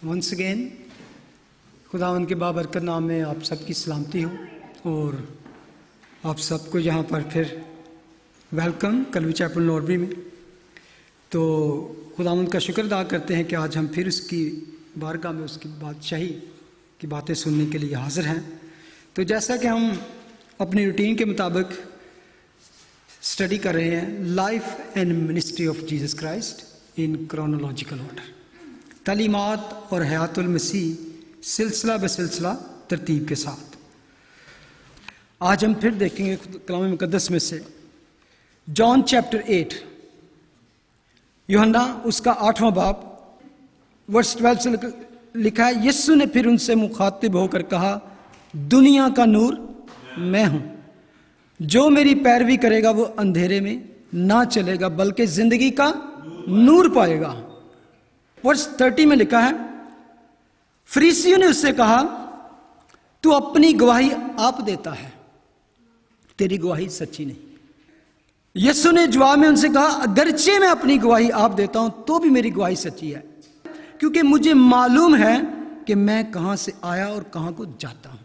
Once again खुदावंद के बाबरकत नाम में आप सबकी सलामती हो और आप सबको यहाँ पर फिर वेलकम कलवी चैपल नॉर्बी में। तो खुदावंद का शुक्र अदा करते हैं कि आज हम फिर उसकी बारगाह में उसकी बादशाही की बातें सुनने के लिए हाजिर हैं। तो जैसा कि हम अपनी रूटीन के मुताबिक स्टडी कर रहे हैं life and ministry of Jesus Christ in chronological order, तालीमात और हयातुल मसीह सिलसिला बसिलसिला तरतीब के साथ। आज हम फिर देखेंगे कलाम मुकद्दस में से जॉन चैप्टर 8, यूहन्ना उसका 8वां बाब वर्स 12 से लिखा है, यीशु ने फिर उनसे मुखातिब होकर कहा, दुनिया का नूर मैं हूं, जो मेरी पैरवी करेगा वो अंधेरे में ना चलेगा बल्कि जिंदगी का नूर पाएगा। वर्स 30 में लिखा है, फरीसियों ने उससे कहा, तू अपनी गवाही आप देता है, तेरी गवाही सच्ची नहीं। यीशु ने जवाब में उनसे कहा, अगरचे मैं अपनी गवाही आप देता हूं तो भी मेरी गवाही सच्ची है, क्योंकि मुझे मालूम है कि मैं कहां से आया और कहां को जाता हूं।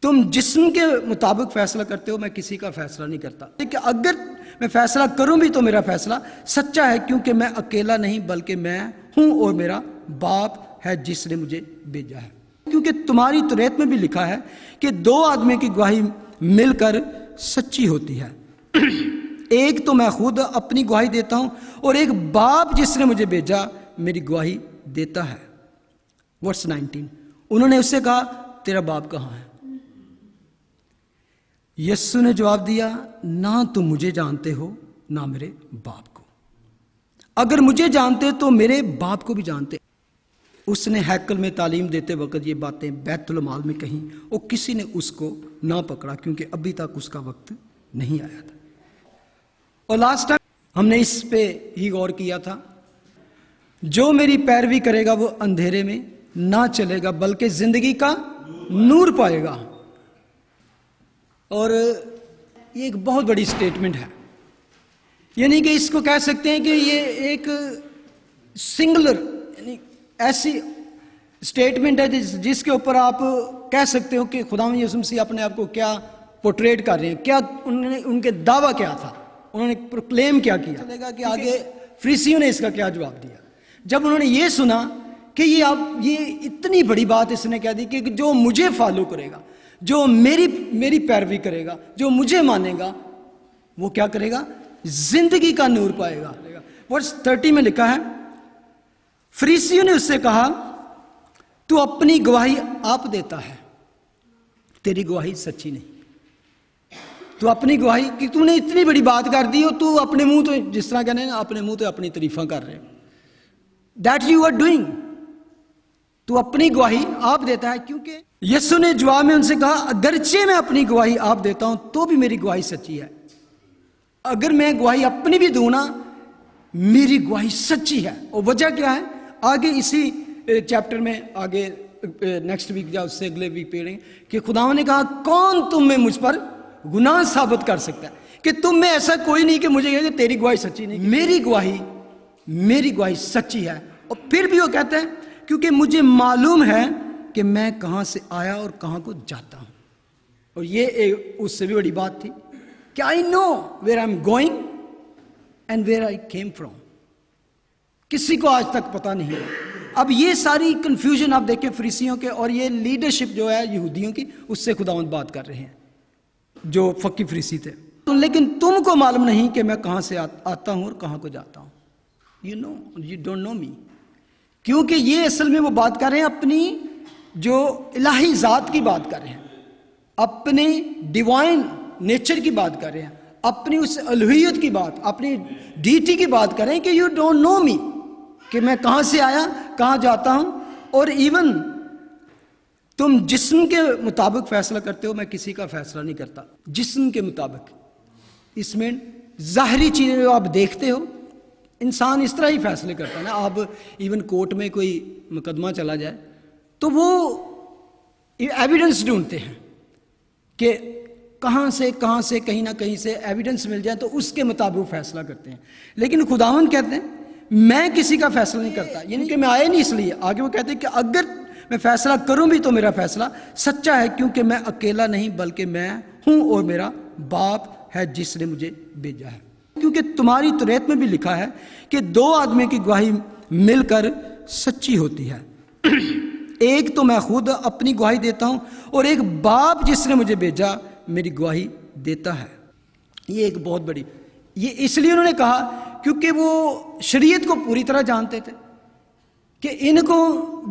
तुम जिस्म के मुताबिक फैसला करते हो, मैं किसी का फैसला नहीं करता। लेकिन अगर मैं फैसला करूं भी तो मेरा फैसला सच्चा है, क्योंकि मैं अकेला नहीं बल्कि मैं हूं और मेरा बाप है जिसने मुझे भेजा है। क्योंकि तुम्हारी तुरैत में भी लिखा है कि दो आदमी की गवाही मिलकर सच्ची होती है। एक तो मैं खुद अपनी गवाही देता हूं और एक बाप जिसने मुझे भेजा मेरी गवाही देता है। वर्स 19, उन्होंने उससे कहा, तेरा बाप कहां है? यीशु ने जवाब दिया, ना तुम मुझे जानते हो ना मेरे बाप को। अगर मुझे जानते तो मेरे बाप को भी जानते। उसने हैकल में तालीम देते वक्त ये बातें बैतुल माल में कहीं और किसी ने उसको ना पकड़ा, क्योंकि अभी तक उसका वक्त नहीं आया था। और लास्ट टाइम हमने इस पे ही गौर किया था, जो मेरी पैरवी करेगा वो अंधेरे में ना चलेगा बल्कि जिंदगी का नूर पाएगा। और ये एक बहुत बड़ी स्टेटमेंट है, यानी कि इसको कह सकते हैं कि ये एक सिंगुलर यानी ऐसी स्टेटमेंट है जिसके ऊपर आप कह सकते हो कि खुदावंद यीशु मसीह अपने आप को क्या पोर्ट्रेट कर रहे हैं, क्या उन्होंने उनके दावा क्या था, उन्होंने प्रोक्लेम क्या किया। चलेगा कि आगे फरीसियों ने इसका क्या जवाब दिया जब उन्होंने ये सुना कि ये इतनी बड़ी बात इसने कह दी कि जो मुझे फॉलो करेगा, जो मेरी पैरवी करेगा, जो मुझे मानेगा, वो क्या करेगा? जिंदगी का नूर पाएगा। वर्स 30 में लिखा है, फरीसियों ने उससे कहा, तू अपनी गवाही आप देता है, तेरी गवाही सच्ची नहीं। तू अपनी गवाही कि तूने इतनी बड़ी बात कर दी हो, तू अपने मुंह तो जिस तरह कहने ना, अपने मुंह तो अपनी तारीफा कर रहे हो। That you are doing. तू अपनी गवाही आप देता है, क्योंकि यीशु ने जवाब में उनसे कहा, अगरचे मैं अपनी गवाही आप देता हूं तो भी मेरी गवाही सच्ची है। अगर मैं गवाही अपनी भी दूं ना, मेरी गवाही सच्ची है। और वजह क्या है आगे इसी चैप्टर में, आगे नेक्स्ट वीक या उससे अगले वीक पढ़ेंगे कि खुदावंद ने कहा, कौन तुम में मुझ पर गुनाह साबित कर सकता है? कि तुम में ऐसा कोई नहीं कि मुझे कहे कि तेरी गवाही सच्ची नहीं। मेरी गवाही सच्ची है। और फिर भी वो कहते हैं, क्योंकि मुझे मालूम है कि मैं कहां से आया और कहां को जाता हूं। और ये उससे भी बड़ी बात थी कि I know where I am going and where I came from. किसी को आज तक पता नहीं है। अब ये सारी कंफ्यूजन आप देखें फरीसियों के, और ये लीडरशिप जो है यहूदियों की, उससे खुदावंद बात कर रहे हैं जो फक्की फरीसी थे। तो लेकिन तुमको मालूम नहीं कि मैं कहां से आता हूं और कहां को जाता हूं। यू डोंट नो मी। क्योंकि ये असल में वो बात कर रहे हैं अपनी जो इलाही जात की बात कर रहे हैं, अपने डिवाइन नेचर की बात कर रहे हैं, अपनी उस अलुहियत की बात, अपनी डीटी की बात कर रहे हैं कि यू डोंट नो मी, कि मैं कहां से आया कहां जाता हूं। और इवन तुम जिस्म के मुताबिक फैसला करते हो, मैं किसी का फैसला नहीं करता। जिस्म के मुताबिक, इसमें जाहरी चीजें जो आप देखते हो, इंसान इस तरह ही फैसले करता है ना। आप इवन कोर्ट में कोई मुकदमा चला जाए तो वो एविडेंस ढूंढते हैं कि कहां से कहीं ना कहीं से एविडेंस मिल जाए तो उसके मुताबिक फैसला करते हैं। लेकिन खुदावंद कहते हैं, मैं किसी का फैसला नहीं करता, यानी कि मैं आया नहीं इसलिए। आगे वो कहते हैं कि अगर मैं फैसला करूं भी तो मेरा फैसला सच्चा है, क्योंकि मैं अकेला नहीं बल्कि मैं हूं और मेरा बाप है जिसने मुझे भेजा है। क्योंकि तुम्हारी तौरात में भी लिखा है कि दो आदमियों की गवाही मिलकर सच्ची होती है। एक तो मैं खुद अपनी गवाही देता हूं और एक बाप जिसने मुझे भेजा मेरी गवाही देता है। ये एक बहुत बड़ी, ये इसलिए उन्होंने कहा क्योंकि वो शरीयत को पूरी तरह जानते थे कि इनको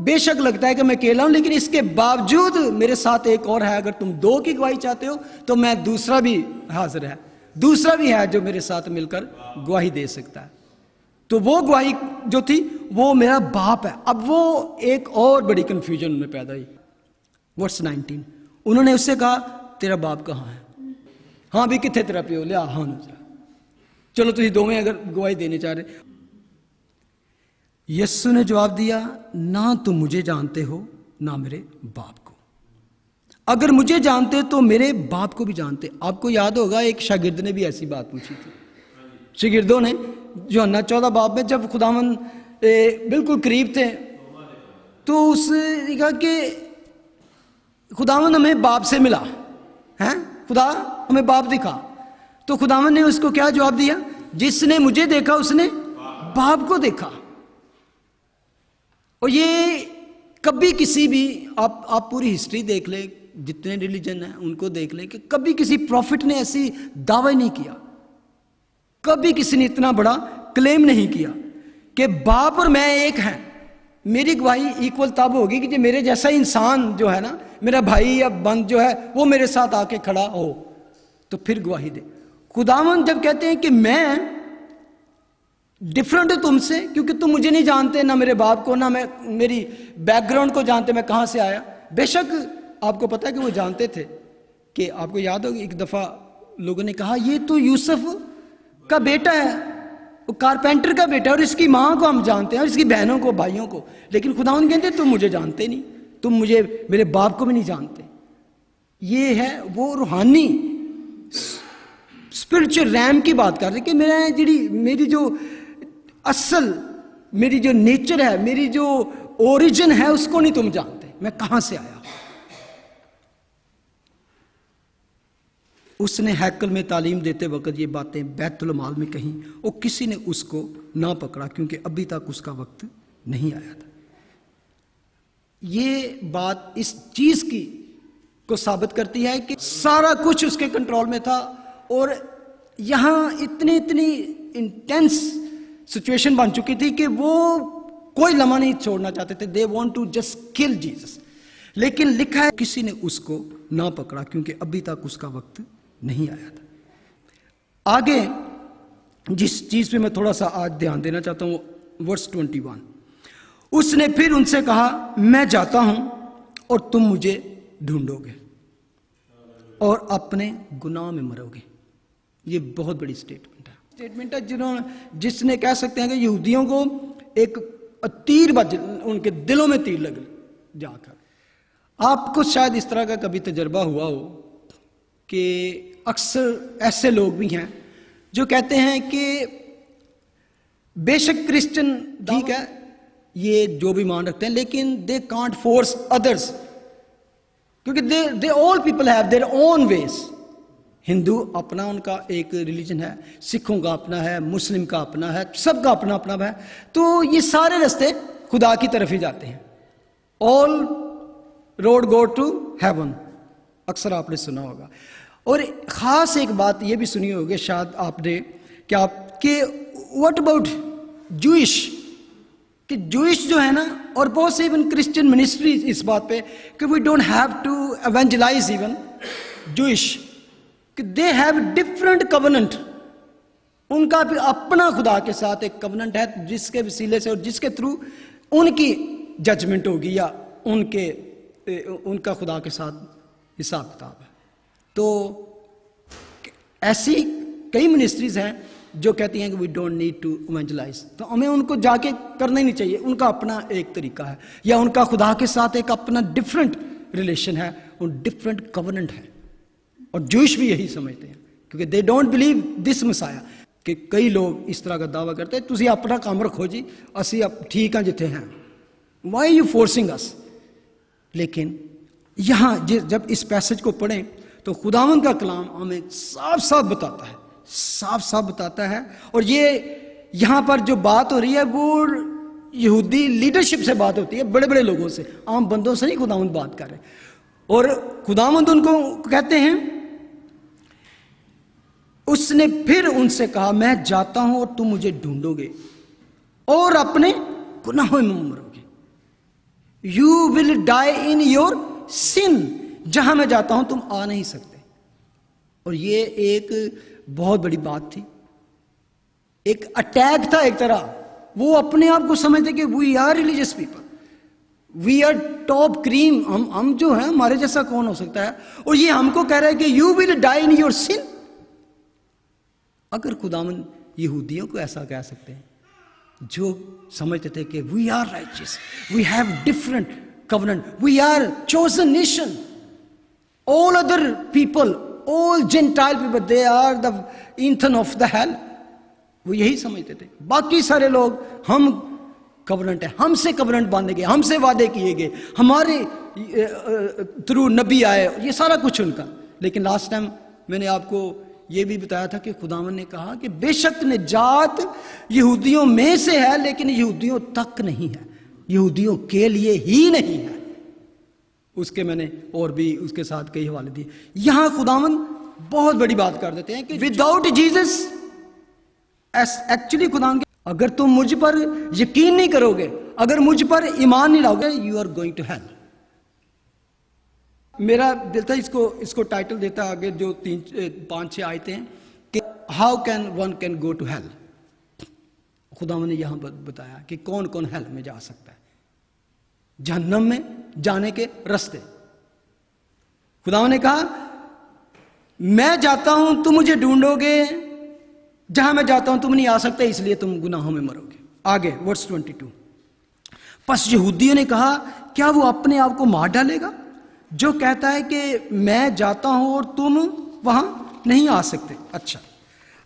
बेशक लगता है कि मैं अकेला हूं, लेकिन इसके बावजूद मेरे साथ एक और है। अगर तुम दो की गवाही चाहते हो तो मैं दूसरा भी हाजिर है, दूसरा भी है जो मेरे साथ मिलकर गवाही दे सकता है। तो वो गवाही जो थी वो मेरा बाप है। अब वो एक और बड़ी कंफ्यूजन उनमें पैदा हुई। वर्स 19, उन्होंने उससे कहा तेरा बाप कहाँ है? हाँ भी कितने तेरा प्यो लिया, हाँ ना, चलो तुम दोवें अगर गवाही देने चाह रहे। यस्सु ने जवाब दिया, ना तुम मुझे जानते हो ना मेरे बाप को। अगर मुझे जानते तो मेरे बाप को भी जानते। आपको याद होगा एक शागिर्द ने भी ऐसी बात पूछी थी। शागिर्दों ने यूहन्ना 14 बाब में जब खुदावन बिल्कुल करीब थे तो उसने कहा कि खुदावन हमें बाप से मिला है, खुदा हमें बाप दिखा। तो खुदावन ने उसको क्या जवाब दिया? जिसने मुझे देखा उसने बाप को देखा। और ये कभी किसी भी आप पूरी हिस्ट्री देख ले, जितने रिलीजन हैं उनको देख ले कि कभी किसी प्रॉफिट ने ऐसी दावा नहीं किया, कभी किसी ने इतना बड़ा क्लेम नहीं किया कि बाप और मैं एक हैं। मेरी गवाही इक्वल तब होगी कि जो मेरे जैसा इंसान जो है ना, मेरा भाई या बंद जो है वो मेरे साथ आके खड़ा हो तो फिर गवाही दे। खुदावन जब कहते हैं कि मैं डिफरेंट हूं तुमसे क्योंकि तुम मुझे नहीं जानते, ना मेरे बाप को, ना मैं मेरी बैकग्राउंड को जानते, मैं कहां से आया। बेशक आपको पता है कि वो जानते थे कि आपको याद होगा एक दफा लोगों ने कहा ये तो यूसुफ का बेटा है, वो कारपेंटर का बेटा है और इसकी माँ को हम जानते हैं और इसकी बहनों को, भाइयों को। लेकिन खुदावन कहते तुम मुझे जानते नहीं, तुम मुझे मेरे बाप को भी नहीं जानते। ये है वो रूहानी स्पिरिचुअल रैम की बात कर रहे कि मेरी जो असल, मेरी जो नेचर है, मेरी जो ओरिजिन है उसको नहीं तुम जानते, मैं कहां से आया। उसने हैकल में तालीम देते वक्त ये बातें बैतुल माल में कहीं और किसी ने उसको ना पकड़ा क्योंकि अभी तक उसका वक्त नहीं आया था। ये बात इस चीज की को साबित करती है कि सारा कुछ उसके कंट्रोल में था और यहां इतनी इंटेंस सिचुएशन बन चुकी थी कि वो कोई लम्हा नहीं छोड़ना चाहते थे। They want to just kill Jesus. लेकिन लिखा है किसी ने उसको ना पकड़ा क्योंकि अभी तक उसका वक्त नहीं आया था। आगे जिस चीज पे मैं थोड़ा सा आज ध्यान देना चाहता हूं, वर्स 21, उसने फिर उनसे कहा मैं जाता हूं और तुम मुझे ढूंढोगे और अपने गुनाह में मरोगे। ये बहुत बड़ी स्टेटमेंट है जिसने कह सकते हैं कि यहूदियों को एक तीर बज, उनके दिलों में तीर लग जाकर। आपको शायद इस तरह का कभी तजर्बा हुआ हो कि अक्सर ऐसे लोग भी हैं जो कहते हैं कि बेशक क्रिश्चियन ठीक है, ये जो भी मान रखते हैं, लेकिन दे कांट फोर्स अदर्स क्योंकि they all people have their own ways. Hindu अपना उनका एक रिलीजन है, सिखों का अपना है, मुस्लिम का अपना है, सबका अपना अपना है। तो ये सारे रास्ते खुदा की तरफ ही जाते हैं। All road go to heaven, अक्सर आपने सुना होगा। और ख़ास एक बात ये भी सुनी होगी शायद आपने कि व्हाट अबाउट जूइश, कि जूइश जो है ना, और बहुत से इवन क्रिश्चियन मिनिस्ट्री इस बात पे कि we don't have to evangelise even Jewish, कि दे हैव डिफरेंट कवनेंट। उनका भी अपना खुदा के साथ एक कवनेंट है जिसके वसीले से और जिसके थ्रू उनकी जजमेंट होगी या उनका खुदा के साथ हिसाब किताब है। तो ऐसी कई मिनिस्ट्रीज हैं जो कहती हैं कि we don't need to evangelize, तो हमें उनको जाके करना ही नहीं चाहिए। उनका अपना एक तरीका है या उनका खुदा के साथ एक अपना डिफरेंट रिलेशन है और डिफरेंट कवनेंट है। और जूश भी यही समझते हैं क्योंकि they don't believe this Messiah. कि कई लोग इस तरह का दावा करते हैं, तुसी अपना काम रखो जी, असी ठीक हैं जिथे हैं, वाई यू फोर्सिंग अस। लेकिन यहाँ जब इस पैसेज को पढ़ें तो खुदावंद का कलाम हमें साफ साफ बताता है, साफ साफ बताता है। और ये यहाँ पर जो बात हो रही है वो यहूदी लीडरशिप से बात होती है, बड़े बड़े लोगों से, आम बंदों से नहीं खुदावंद बात कर रहे। और खुदावंद उनको कहते हैं, उसने फिर उनसे कहा, मैं जाता हूं और तुम मुझे ढूंढोगे और अपने गुनाहों में मरोगे। You will die in your sin, जहां मैं जाता हूं तुम आ नहीं सकते। और ये एक बहुत बड़ी बात थी, एक अटैक था एक तरह। वो अपने आप को समझते कि we are religious people, we are top cream, हम जो है, हमारे जैसा कौन हो सकता है। और ये हमको कह रहा है कि you will die in your sin. अगर खुदावंद यहूदियों को ऐसा कह सकते हैं जो समझते थे कि we are righteous, we have different covenant, we are chosen nation, all other people, all gentile people, they are the ईंधन ऑफ द हेल, वो यही समझते थे। बाकी सारे लोग, हम कवनेंट है, हमसे कवनेंट बांधे गए, हमसे वादे किए गए, हमारे थ्रू नबी आए, ये सारा कुछ उनका। लेकिन लास्ट टाइम मैंने आपको ये भी बताया था कि खुदावंद ने कहा कि बेशक निजात यहूदियों में से है, लेकिन यहूदियों तक नहीं है, यहूदियों के लिए ही नहीं है। उसके मैंने और भी उसके साथ कई हवाले दिए। यहां खुदावंद बहुत बड़ी बात कर देते हैं कि विदाउट जीसस, एक्चुअली खुदावंद, अगर तुम मुझ पर यकीन नहीं करोगे, अगर मुझ पर ईमान नहीं लाओगे, you are going to hell. मेरा दिल था इसको टाइटल देता आगे जो 5-6 आयतें हैं कि how can one can go to hell. खुदावंद ने यहां बताया कि कौन कौन हेल में जा सकता है, जहन्नम में जाने के रास्ते। खुदावंद ने कहा, मैं जाता हूं तुम मुझे ढूंढोगे, जहां मैं जाता हूं तुम नहीं आ सकते, इसलिए तुम गुनाहों में मरोगे। आगे वर्स 22, बस यहूदियों ने कहा, क्या वो अपने आप को मार डालेगा जो कहता है कि मैं जाता हूं और तुम वहां नहीं आ सकते। अच्छा,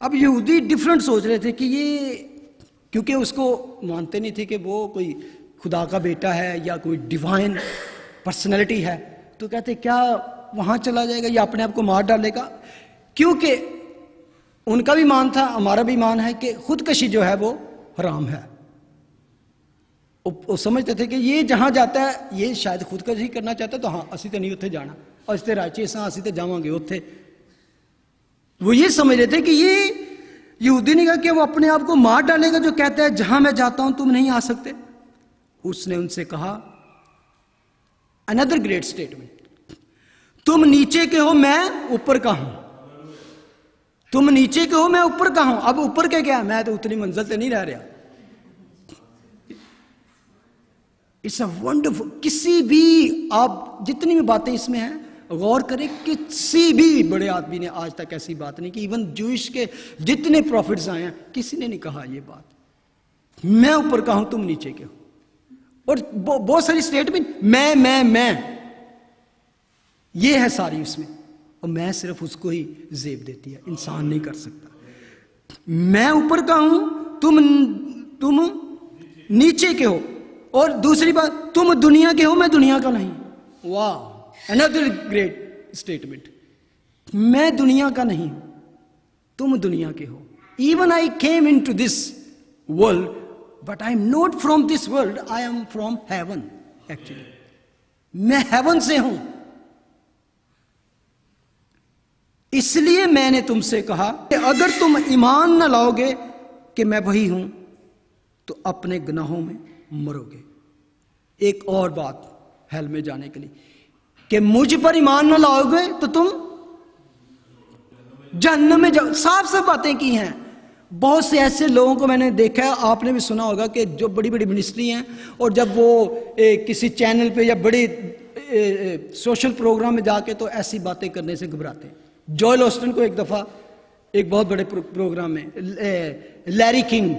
अब यहूदी डिफरेंट सोच रहे थे कि ये, क्योंकि उसको मानते नहीं थे कि वो कोई खुदा का बेटा है या कोई डिवाइन पर्सनैलिटी है, तो कहते क्या वहां चला जाएगा या अपने आप को मार डालेगा। क्योंकि उनका भी मान था, हमारा भी मान है कि खुदकशी जो है वो हराम है। वो समझते थे कि ये जहां जाता है ये शायद खुदकशी करना चाहता है, तो हाँ असी तो नहीं उत्थे जाना, असी तो राइचियस हां, असी तो जावांगे उत्थे। वो ये समझ रहे थे कि ये यहूदी ने कहा कि वो अपने आप को मार डालेगा जो कहता है जहां मैं जाता हूं तुम नहीं आ सकते। उसने उनसे कहा, अनदर ग्रेट स्टेटमेंट, तुम नीचे के हो मैं ऊपर का हूं, तुम नीचे के हो मैं ऊपर का हूं। अब ऊपर के क्या, मैं तो उतनी मंजिल से नहीं रह रहा। इट्स अ वंडरफुल, किसी भी, आप जितनी भी बातें इसमें हैं गौर करें, किसी भी बड़े आदमी ने आज तक ऐसी बात नहीं की। इवन जूश के जितने प्रॉफिट्स आए हैं किसी ने नहीं कहा ये बात, मैं ऊपर का हूं तुम नीचे के हो। और बहुत सारी स्टेटमेंट मैं ये है सारी उसमें, और मैं सिर्फ उसको ही जेब देती है, इंसान नहीं कर सकता। मैं ऊपर का हूं, तुम नीचे के हो। और दूसरी बात, तुम दुनिया के हो मैं दुनिया का नहीं। वाह, अनदर ग्रेट स्टेटमेंट, मैं दुनिया का नहीं हूं, तुम दुनिया के हो। Even I came in to this world but I am not from this world, I am from heaven. Actually मैं हेवन से हूं, इसलिए मैंने तुमसे कहा कि अगर तुम ईमान न लाओगे कि मैं वही हूं तो अपने गुनाहों में मरोगे। एक और बात हेल में जाने के लिए कि मुझ पर ईमान न लाओगे तो तुम जहन्नम में जाओ। साफ साफ बातें की हैं। बहुत से ऐसे लोगों को मैंने देखा है, आपने भी सुना होगा कि जो बड़ी बड़ी मिनिस्ट्री हैं और जब वो किसी चैनल पे या बड़े सोशल प्रोग्राम में जाके तो ऐसी बातें करने से घबराते हैं। जोएल ऑस्टिन को एक दफा एक बहुत बड़े प्रोग्राम में लैरी किंग,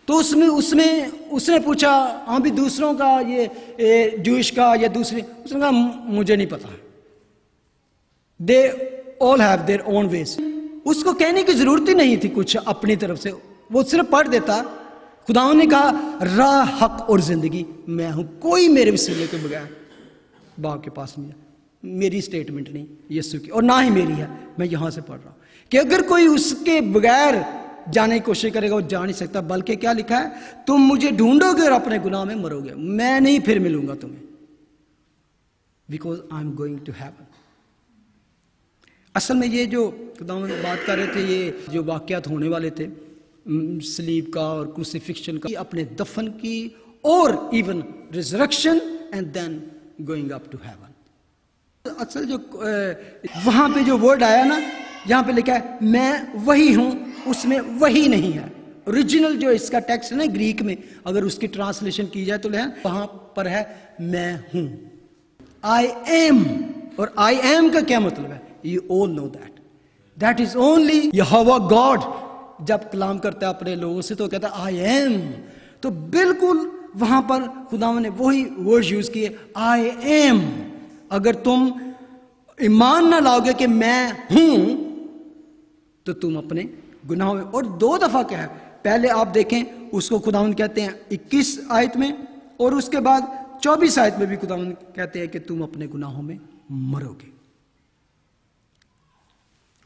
तो उसमें उसने पूछा, हाँ भी दूसरों का ये जूश का या दूसरे, उसने कहा मुझे नहीं पता, they all have their own ways. उसको कहने की जरूरत ही नहीं थी कुछ अपनी तरफ से, वो सिर्फ पढ़ देता। खुदा ने कहा राह, हक और जिंदगी मैं हूं, कोई मेरे वसीले के बगैर बाप के पास नहीं है। मेरी स्टेटमेंट नहीं यीशु की, और ना ही मेरी है, मैं यहां से पढ़ रहा हूं कि अगर कोई उसके बगैर जाने की कोशिश करेगा वो जा नहीं सकता। बल्कि क्या लिखा है, तुम मुझे ढूंढोगे और अपने गुनाह में मरोगे, मैं नहीं फिर मिलूंगा तुम्हें, because I am going to heaven. असल में ये जो खुदा बात कर रहे थे, ये जो वाकयात होने वाले थे सलीब का और क्रूसिफिक्शन का, अपने दफन की और even resurrection and then going up to heaven. असल जो वहां पे जो वर्ड आया ना, यहां पे लिखा है मैं वही हूं, उसमें वही नहीं है। ओरिजिनल जो इसका टेक्स्ट है ना ग्रीक में, अगर उसकी ट्रांसलेशन की जाए तो वहां पर है मैं हूं, आई एम। और आई एम का क्या मतलब है? You all know that is only Jehovah God जब कलाम करता है अपने लोगों से तो कहता है आई एम। तो बिल्कुल वहां पर खुदा ने वही वर्ड यूज किए, आई एम। अगर तुम ईमान ना लाओगे कि मैं हूं तो तुम अपने गुनाहों में, और 2 दफा क्या है, पहले आप देखें उसको खुदावंद कहते हैं 21 आयत में, और उसके बाद 24 आयत में भी खुदावंद कहते हैं कि तुम अपने गुनाहों में मरोगे।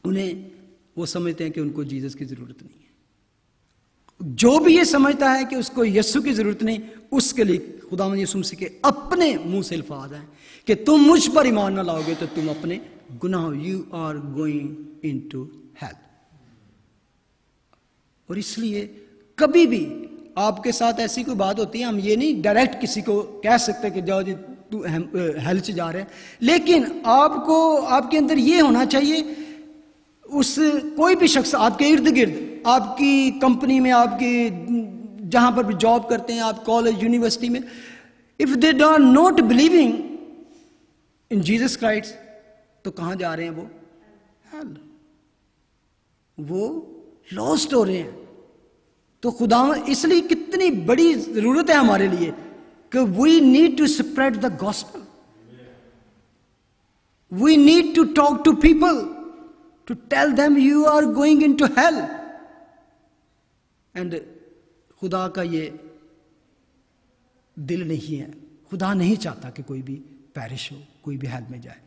उन्हें वो समझते हैं कि उनको जीसस की जरूरत नहीं है। जो भी ये समझता है कि उसको यीशु की जरूरत नहीं, उसके लिए खुदावंद यीशु मसीह के अपने मुंह से अल्फाज हैं कि तुम मुझ पर ईमान ना लाओगे तो तुम अपने गुनाह, you are going into hell. और इसलिए कभी भी आपके साथ ऐसी कोई बात होती है, हम ये नहीं डायरेक्ट किसी को कह सकते कि जाओ जी तू हेल से जा रहे हैं, लेकिन आपको आपके अंदर ये होना चाहिए, उस कोई भी शख्स आपके इर्द गिर्द, आपकी कंपनी में, आपकी जहां पर भी जॉब करते हैं, आप कॉलेज यूनिवर्सिटी में, if they are not believing in Jesus Christ, तो कहां जा रहे हैं वो? हेल। वो लॉस्ट हो रहे हैं। तो खुदा इसलिए कितनी बड़ी जरूरत है हमारे लिए कि we need to spread the gospel, we need to talk to people to tell them you are going into hell. And खुदा का ये दिल नहीं है, खुदा नहीं चाहता कि कोई भी पैरिश हो, कोई भी हेल में जाए।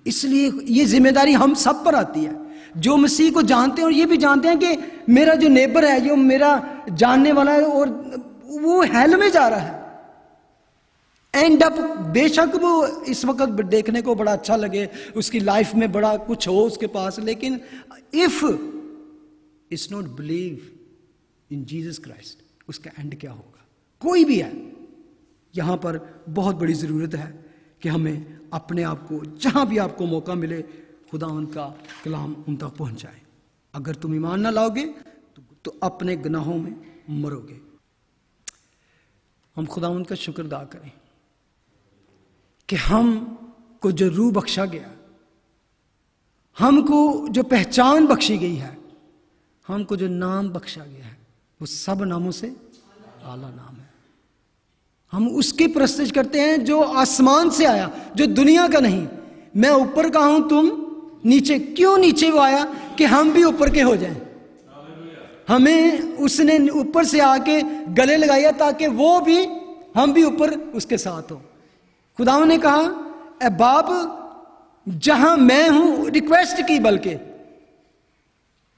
इसलिए ये जिम्मेदारी हम सब पर आती है जो मसीह को जानते हैं और ये भी जानते हैं कि मेरा जो नेबर है, जो मेरा जानने वाला है, और वो हेल में जा रहा है। एंड अप बेशक वो इस वक्त देखने को बड़ा अच्छा लगे, उसकी लाइफ में बड़ा कुछ हो उसके पास, लेकिन if it's not believe in Jesus Christ, उसका एंड क्या होगा? कोई भी है, यहां पर बहुत बड़ी जरूरत है कि हमें अपने आप को जहां भी आपको मौका मिले खुदा उनका कलाम उन तक पहुंचाए। अगर तुम ईमान ना लाओगे तो अपने गुनाहों में मरोगे। हम खुदा उनका शुक्र अदा करें कि हमको जो रूह बख्शा गया, हमको जो पहचान बख्शी गई है, हमको जो नाम बख्शा गया है, वो सब नामों से आला नाम है। हम उसकी प्रस्तुत करते हैं जो आसमान से आया, जो दुनिया का नहीं। मैं ऊपर का हूं, तुम नीचे। क्यों नीचे वो आया? कि हम भी ऊपर के हो जाएं। हमें उसने ऊपर से आके गले लगाया ताकि वो भी, हम भी ऊपर उसके साथ हो। खुदा ने कहा ए बाप, जहां मैं हूं, रिक्वेस्ट की, बल्कि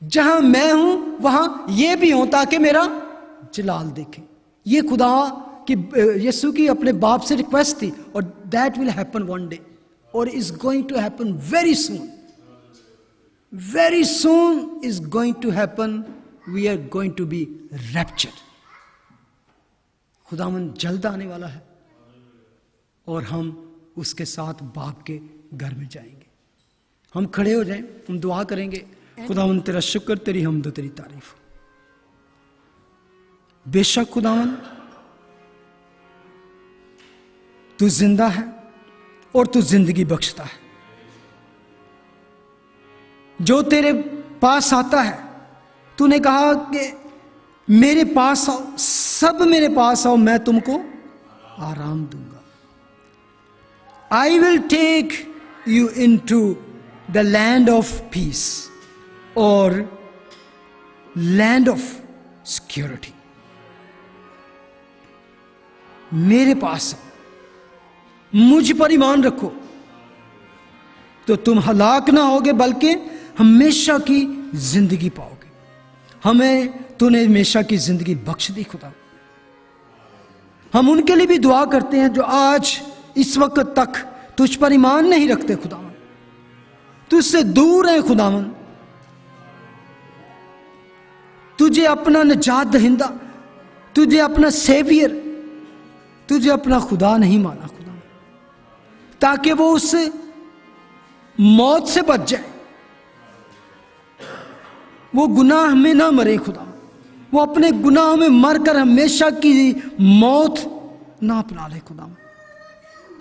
जहां मैं हूं वहां ये भी हो ताकि मेरा जलाल देखे। ये खुदा कि यीशु की अपने बाप से रिक्वेस्ट थी, और that will happen one day, और is going to happen very soon. Very soon is going to happen. We are going to be raptured. खुदावन जल्द आने वाला है और हम उसके साथ बाप के घर में जाएंगे। हम खड़े हो जाएं, हम दुआ करेंगे। खुदावन तेरा शुक्र, तेरी हमद, तेरी तारीफ। बेशक खुदावन तू जिंदा है और तू जिंदगी बख्शता है। जो तेरे पास आता है, तूने कहा कि मेरे पास आओ, सब मेरे पास आओ, मैं तुमको आराम दूंगा। I will take you in to the land of peace, और लैंड ऑफ सिक्योरिटी। मेरे पास मुझ पर ईमान रखो तो तुम हलाक ना होगे बल्कि हमेशा की जिंदगी पाओगे। हमें तूने हमेशा की जिंदगी बख्श दी खुदा। हम उनके लिए भी दुआ करते हैं जो आज इस वक्त तक तुझ पर ईमान नहीं रखते खुदावन, तुझसे दूर हैं खुदावन, तुझे अपना निजात दहिंदा, तुझे अपना सेवियर, तुझे अपना खुदा नहीं माना खुदा, ताकि वो उस मौत से बच जाए, वो गुनाह में ना मरे खुदा, वो अपने गुनाह में मरकर हमेशा की मौत ना अपना ले खुदा।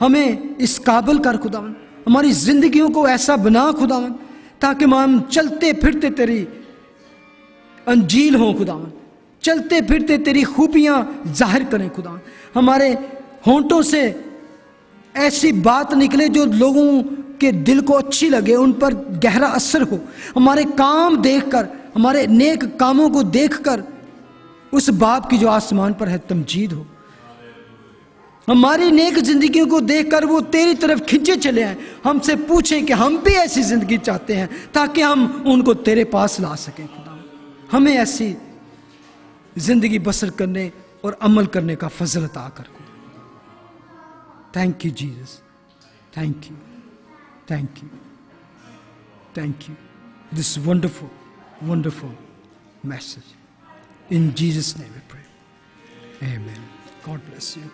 हमें इस काबिल कर खुदावन, हमारी जिंदगियों को ऐसा बना खुदावन ताकि हम चलते फिरते तेरी अंजील हो खुदावन, चलते फिरते तेरी खूबियां जाहिर करें खुदावन। हमारे होंठों से ऐसी बात निकले जो लोगों के दिल को अच्छी लगे, उन पर गहरा असर हो। हमारे काम देखकर, हमारे नेक कामों को देखकर उस बाप की जो आसमान पर है तमजीद हो। हमारी नेक जिंदगियों को देखकर वो तेरी तरफ खींचे चले आए, हमसे पूछें कि हम भी ऐसी जिंदगी चाहते हैं ताकि हम उनको तेरे पास ला सकें खुदा। हमें ऐसी जिंदगी बसर करने और अमल करने का फजल अता कर खुदा। Thank you Jesus, thank you, thank you, thank you this wonderful wonderful message. In Jesus' name we pray. Amen. God bless you.